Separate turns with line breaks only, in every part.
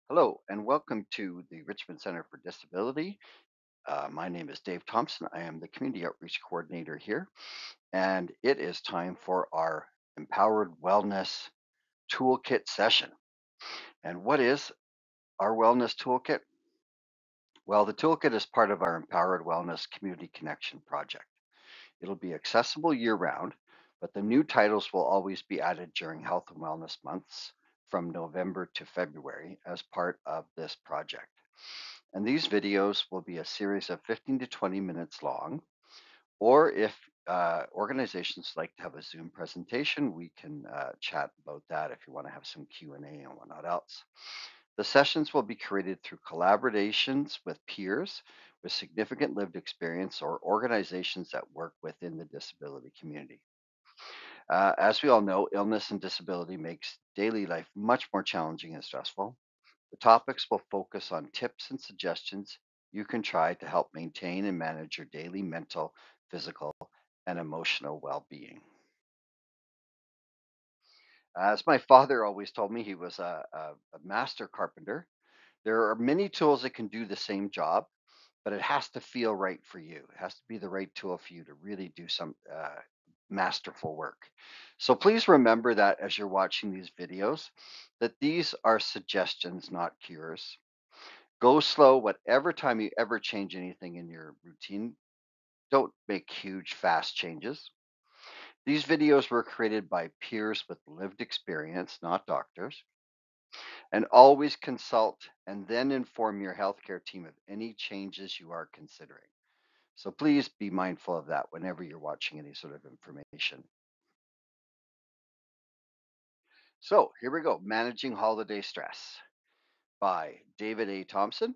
Hello, and welcome to the Richmond Center for Disability. My name is Dave Thomson. I am the Community Outreach Coordinator here, and it is time for our Empowered Wellness Toolkit session. And what is our Wellness Toolkit? Well, the toolkit is part of our Empowered Wellness Community Connection project. It'll be accessible year round, but the new titles will always be added during Health and Wellness months from November to February as part of this project. And these videos will be a series of 15 to 20 minutes long. Or if organizations like to have a Zoom presentation, we can chat about that if you want to have some Q&A and whatnot else. The sessions will be created through collaborations with peers with significant lived experience or organizations that work within the disability community. As we all know, illness and disability makes daily life much more challenging and stressful. The topics will focus on tips and suggestions you can try to help maintain and manage your daily mental, physical, and emotional well being. As my father always told me, he was a master carpenter. There are many tools that can do the same job, but it has to feel right for you. It has to be the right tool for you to really do some masterful work. So please remember that as you're watching these videos, that these are suggestions, not cures. Go slow whatever time you ever change anything in your routine. Don't make huge, fast changes. These videos were created by peers with lived experience, not doctors. And always consult and then inform your healthcare team of any changes you are considering. So please be mindful of that whenever you're watching any sort of information. So here we go, Managing Holiday Stress by David A. Thompson.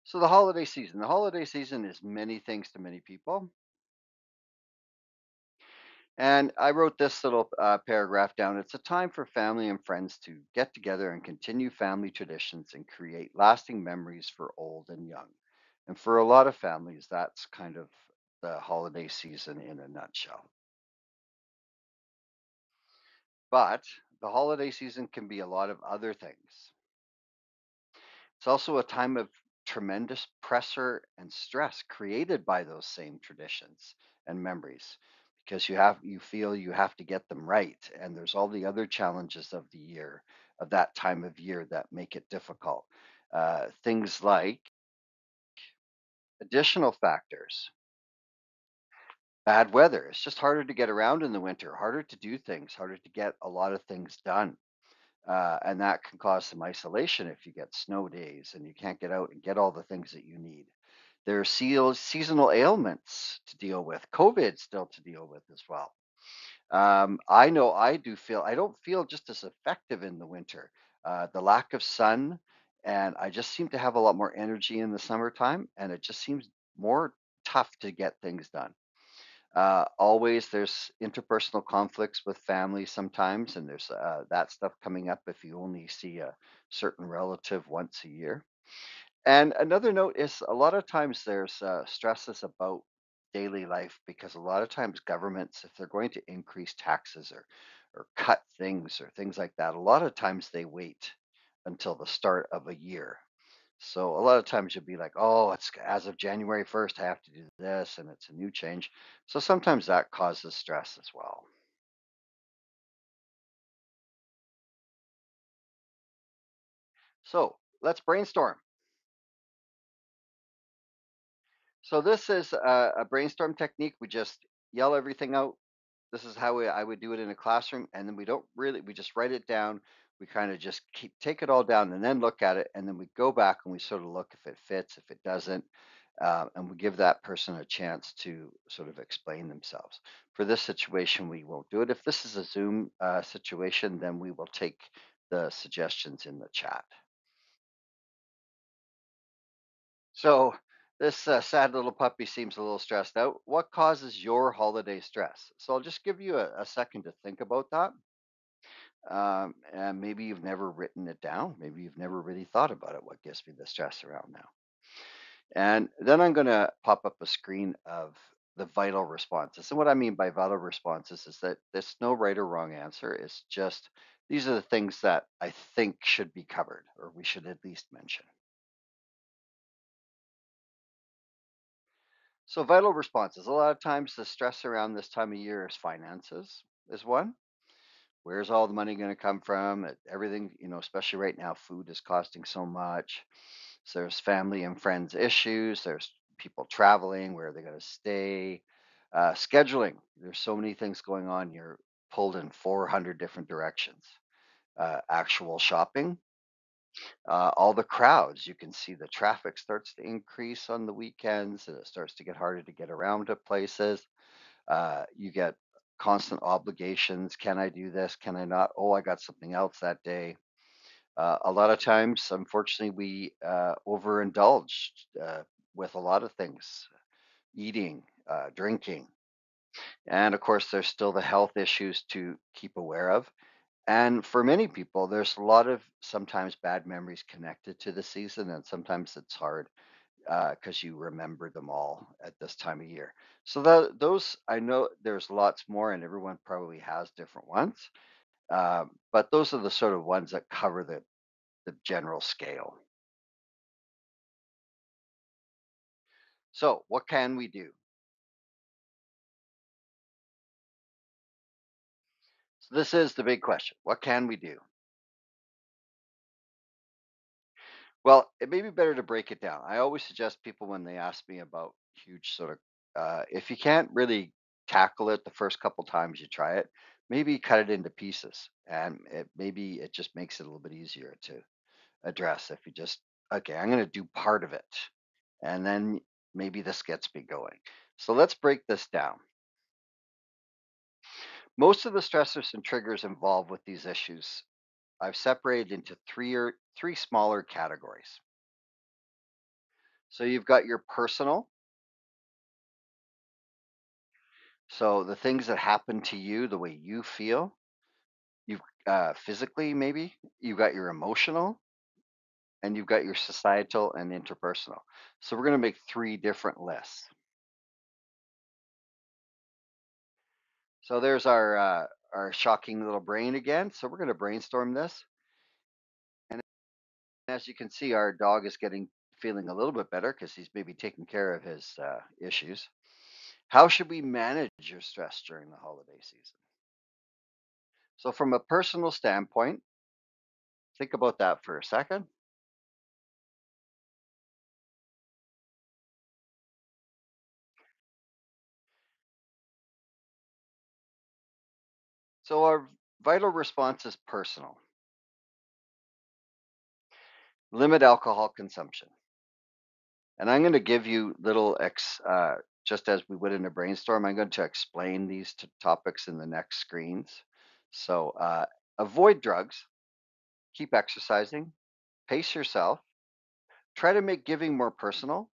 So the holiday season is many things to many people. And I wrote this little paragraph down. It's a time for family and friends to get together and continue family traditions and create lasting memories for old and young. And for a lot of families, that's kind of the holiday season in a nutshell. But the holiday season can be a lot of other things. It's also a time of tremendous pressure and stress created by those same traditions and memories because you feel you have to get them right, and there's all the other challenges of the year, of that time of year, that make it difficult. Things like additional factors, bad weather. It's just harder to get around in the winter, harder to do things, harder to get a lot of things done. And that can cause some isolation if you get snow days and you can't get out and get all the things that you need. There are seasonal ailments to deal with, COVID still to deal with as well. I know I don't feel just as effective in the winter. The lack of sun, and I just seem to have a lot more energy in the summertime, and it just seems more tough to get things done. Always there's interpersonal conflicts with family sometimes, and there's that stuff coming up if you only see a certain relative once a year. And another note is a lot of times there's stresses about daily life because a lot of times governments, if they're going to increase taxes or cut things or things like that, a lot of times they wait until the start of a year. So a lot of times you'll be like, oh, it's as of January 1st, I have to do this, and it's a new change. So sometimes that causes stress as well. So let's brainstorm. So this is a brainstorm technique. We just yell everything out. This is how I would do it in a classroom, and then we just write it down. We kind of just take it all down and then look at it, and then we go back and we sort of look if it fits, if it doesn't, and we give that person a chance to sort of explain themselves. For this situation, we won't do it. If this is a Zoom situation, then we will take the suggestions in the chat. So this sad little puppy seems a little stressed out. What causes your holiday stress? So I'll just give you a second to think about that. And maybe you've never written it down. Maybe you've never really thought about it. What gives me the stress around now? And then I'm going to pop up a screen of the vital responses. And what I mean by vital responses is that there's no right or wrong answer. It's just these are the things that I think should be covered or we should at least mention. So, vital responses. A lot of times, the stress around this time of year is finances, is one. Where's all the money going to come from? Everything, especially right now, food is costing so much. So there's family and friends issues. There's people traveling. Where are they going to stay? Scheduling. There's so many things going on. You're pulled in 400 different directions. Actual shopping. All the crowds. You can see the traffic starts to increase on the weekends, and it starts to get harder to get around to places. You get constant obligations. Can I do this? Can I not? Oh, I got something else that day. A lot of times, unfortunately, we overindulge with a lot of things, eating, drinking. And of course, there's still the health issues to keep aware of. And for many people, there's a lot of sometimes bad memories connected to the season, and sometimes it's hard because you remember them all at this time of year. So those I know there's lots more, and everyone probably has different ones. But those are the sort of ones that cover the general scale. So what can we do? So this is the big question. What can we do? Well, it may be better to break it down. I always suggest people when they ask me about huge sort of, if you can't really tackle it the first couple times you try it, maybe cut it into pieces, and maybe it just makes it a little bit easier to address if you just okay. I'm going to do part of it, and then maybe this gets me going. So let's break this down. Most of the stressors and triggers involved with these issues I've separated into three smaller categories. So you've got your personal, so the things that happen to you, the way you feel, you've physically maybe, you've got your emotional, and you've got your societal and interpersonal. So we're going to make three different lists. So there's our shocking little brain again. So we're going to brainstorm this, and as you can see, our dog is getting feeling a little bit better because he's maybe taking care of his issues. How should we manage your stress during the holiday season? So, from a personal standpoint, think about that for a second. So, our vital response is personal. Limit alcohol consumption. And I'm going to give you just as we would in a brainstorm, I'm going to explain these topics in the next screens. So, avoid drugs, keep exercising, pace yourself, try to make giving more personal,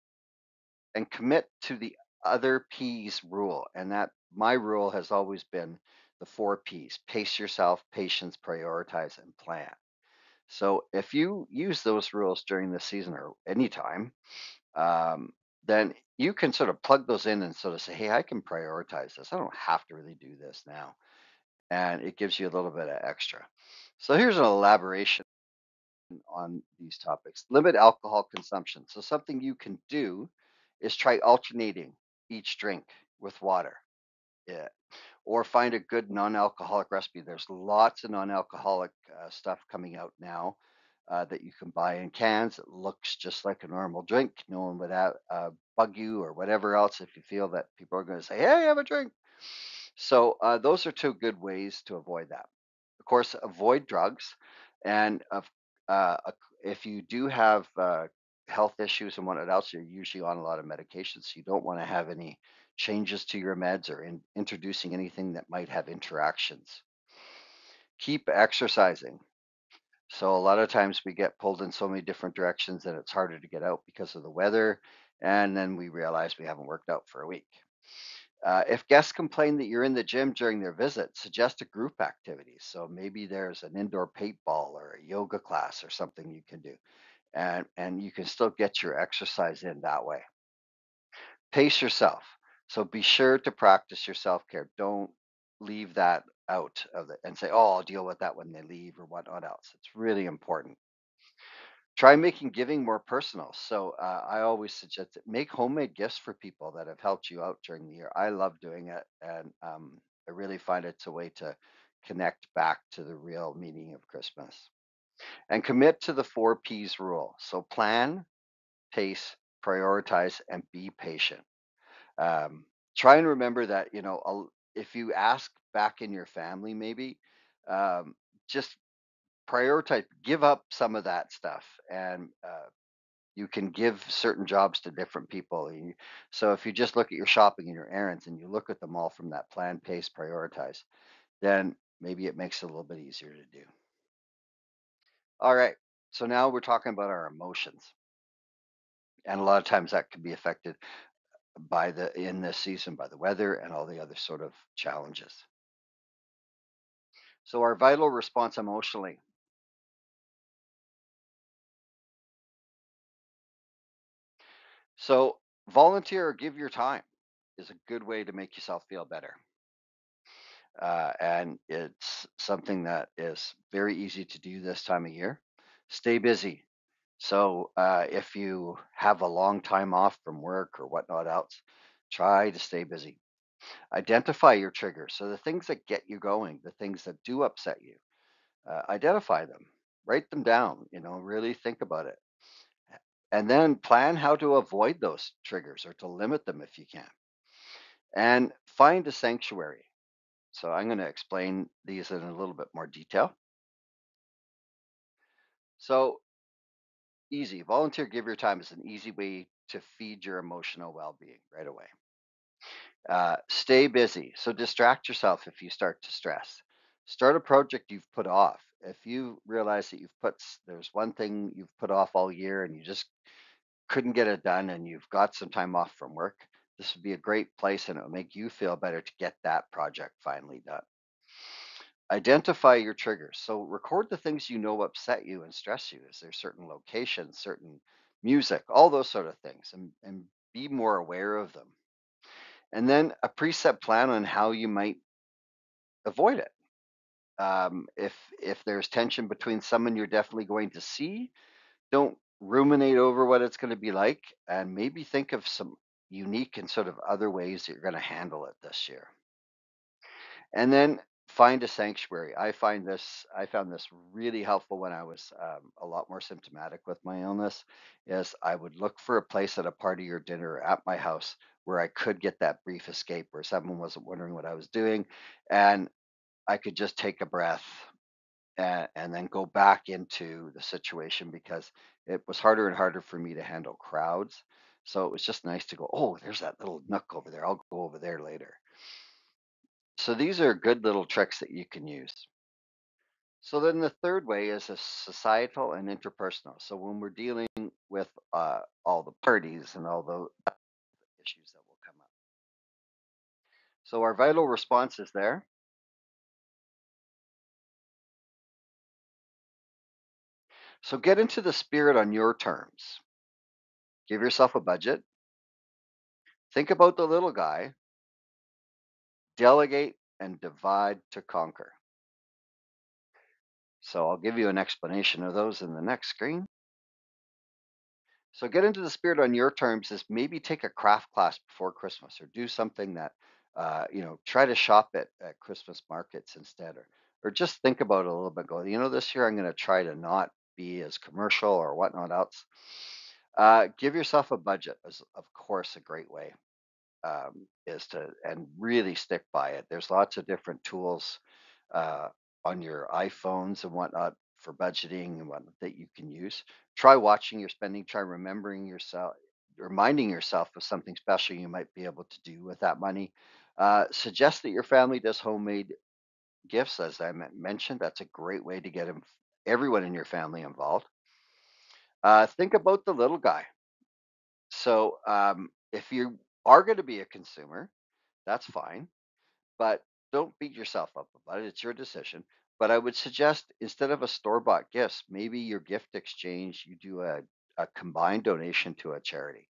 and commit to the other P's rule. And that my rule has always been the four P's: pace yourself, patience, prioritize, and plan. So if you use those rules during the season or anytime, um, then you can sort of plug those in and sort of say, hey, I can prioritize this. I don't have to really do this now. And it gives you a little bit of extra. So here's an elaboration on these topics. Limit alcohol consumption. So something you can do is try alternating each drink with water. Yeah. Or find a good non-alcoholic recipe. There's lots of non-alcoholic stuff coming out now that you can buy in cans. It looks just like a normal drink. No one would bug you or whatever else if you feel that people are going to say, "Hey, have a drink." So those are two good ways to avoid that. Of course, avoid drugs, and if you do have health issues and whatnot else, you're usually on a lot of medications. So you don't want to have any changes to your meds or introducing anything that might have interactions. Keep exercising. So a lot of times we get pulled in so many different directions that it's harder to get out because of the weather, and then we realize we haven't worked out for a week. If guests complain that you're in the gym during their visit, suggest a group activity. So maybe there's an indoor paintball or a yoga class or something you can do, and you can still get your exercise in that way. Pace yourself. So be sure to practice your self care. Don't leave that out of it and say, oh, I'll deal with that when they leave or whatnot else. It's really important. Try making giving more personal. So I always suggest that make homemade gifts for people that have helped you out during the year. I love doing it, and I really find it's a way to connect back to the real meaning of Christmas. And commit to the 4 P's rule. So plan, pace, prioritize, and be patient. Um, Try and remember that, if you ask back in your family, maybe just prioritize, give up some of that stuff, and you can give certain jobs to different people. So if you just look at your shopping and your errands and you look at them all from that plan, pace, prioritize, then maybe it makes it a little bit easier to do. All right. So now we're talking about our emotions. And a lot of times that can be affected in this season by the weather and all the other sort of challenges. So our vital response emotionally. So volunteer or give your time is a good way to make yourself feel better. And it's something that is very easy to do this time of year. Stay busy. So if you have a long time off from work or whatnot else, try to stay busy. Identify your triggers. So the things that get you going, the things that do upset you, identify them, write them down, really think about it. And then plan how to avoid those triggers or to limit them if you can. And find a sanctuary. So I'm going to explain these in a little bit more detail. So easy. Volunteer, give your time is an easy way to feed your emotional well being right away. Stay busy. So distract yourself if you start to stress. Start a project you've put off. If you realize that there's one thing you've put off all year and you just couldn't get it done and you've got some time off from work, this would be a great place and it will make you feel better to get that project finally done. Identify your triggers. So record the things you know upset you and stress you. Is there certain locations, certain music, all those sort of things, and be more aware of them. And then a preset plan on how you might avoid it. If there's tension between someone you're definitely going to see, don't ruminate over what it's going to be like, and maybe think of some unique and sort of other ways that you're going to handle it this year. And then find a sanctuary. I found this really helpful when I was a lot more symptomatic with my illness. Is I would look for a place at a party or dinner at my house where I could get that brief escape, where someone wasn't wondering what I was doing, and I could just take a breath and then go back into the situation because it was harder and harder for me to handle crowds. So it was just nice to go, oh, there's that little nook over there. I'll go over there later. So these are good little tricks that you can use. So then the third way is a societal and interpersonal. So when we're dealing with all the parties and all the issues that will come up. So our vital response is there. So get into the spirit on your terms. Give yourself a budget. Think about the little guy. Delegate and divide to conquer. So I'll give you an explanation of those in the next screen. So get into the spirit on your terms is maybe take a craft class before Christmas or do something that, try to shop at Christmas markets instead, or just think about it a little bit. Go, this year I'm going to try to not be as commercial or whatnot else. Give yourself a budget is, of course, a great way is to and really stick by it. There's lots of different tools uh, on your iPhones and whatnot for budgeting and whatnot that you can use. Try watching your spending. Try reminding yourself of something special you might be able to do with that money. Suggest that your family does homemade gifts, as I mentioned. That's a great way to get everyone in your family involved. Think about the little guy. So if you are going to be a consumer, that's fine, but don't beat yourself up about it. It's your decision. But I would suggest instead of a store bought gifts, maybe your gift exchange, you do a combined donation to a charity.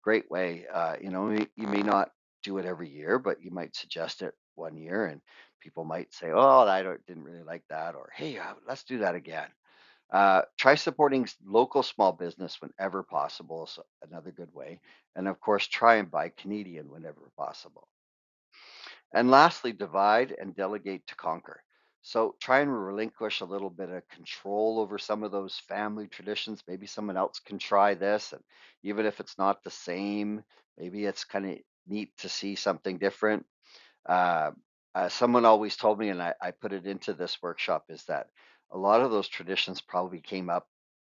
Great way. You may not do it every year, but you might suggest it one year and people might say, "Oh, didn't really like that," or "Hey, let's do that again." Try supporting local small business whenever possible is another good way. And of course, try and buy Canadian whenever possible. And lastly, divide and delegate to conquer. So try and relinquish a little bit of control over some of those family traditions. Maybe someone else can try this. And even if it's not the same, maybe it's kind of neat to see something different. Uh, Someone always told me, and I put it into this workshop, is that a lot of those traditions probably came up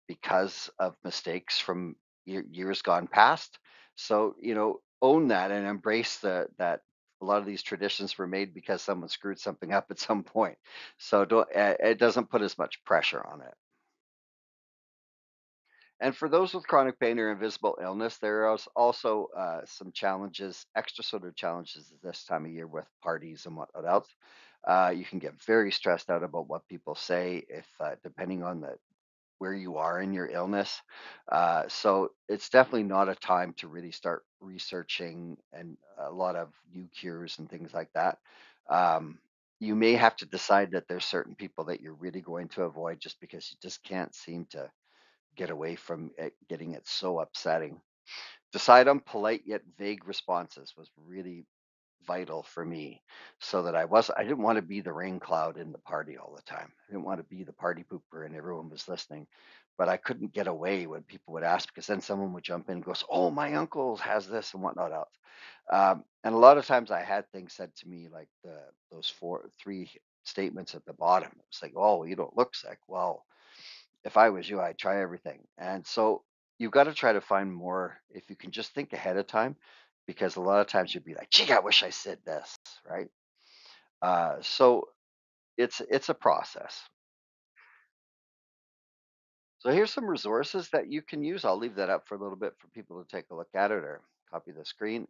because of mistakes from years gone past. So, own that and embrace that a lot of these traditions were made because someone screwed something up at some point. So it doesn't put as much pressure on it. And for those with chronic pain or invisible illness, there are also some challenges, extra sort of challenges this time of year with parties and whatnot else. You can get very stressed out about what people say if, depending on the where you are in your illness. So it's definitely not a time to really start researching and a lot of new cures and things like that. Um, you may have to decide that there's certain people that you're really going to avoid just because you just can't seem to get away from it, getting it so upsetting. Decide on polite yet vague responses was really vital for me so that I didn't want to be the rain cloud in the party all the time. I didn't want to be the party pooper and everyone was listening. But I couldn't get away when people would ask because then someone would jump in and goes, "Oh, my uncle has this and whatnot else." And a lot of times I had things said to me like those three statements at the bottom. It's like, "Oh, you don't look sick." Well, if I was you, I'd try everything. And so you've got to try to find more if you can just think ahead of time, because a lot of times you'd be like, gee, I wish I said this, right? So it's a process. So here's some resources that you can use. I'll leave that up for a little bit for people to take a look at it or copy the screen.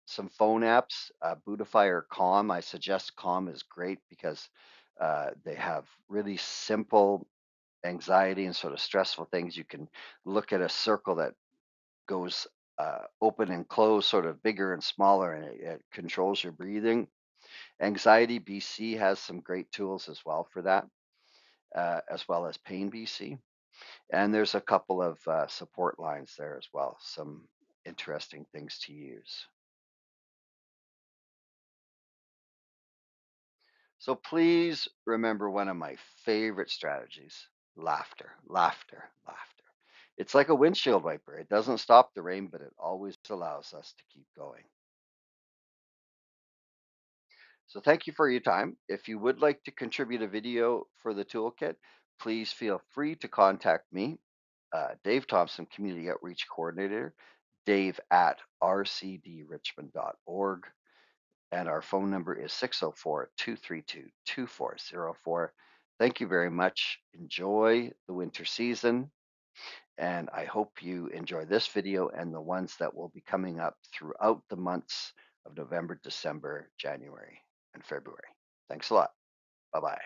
Some phone apps, Bootify or Calm. I suggest Calm is great because they have really simple anxiety and sort of stressful things. You can look at a circle that goes open and close, sort of bigger and smaller, and it controls your breathing. Anxiety BC has some great tools as well for that, as well as Pain BC. And there's a couple of support lines there as well, some interesting things to use. So please remember one of my favorite strategies: laughter, laughter, laughter. It's like a windshield wiper. It doesn't stop the rain, but it always allows us to keep going. So thank you for your time. If you would like to contribute a video for the toolkit, please feel free to contact me, Dave Thompson, Community Outreach Coordinator, Dave at rcdrichmond.org. And our phone number is 604-232-2404. Thank you very much. Enjoy the winter season. And I hope you enjoy this video and the ones that will be coming up throughout the months of November, December, January, and February. Thanks a lot. Bye bye.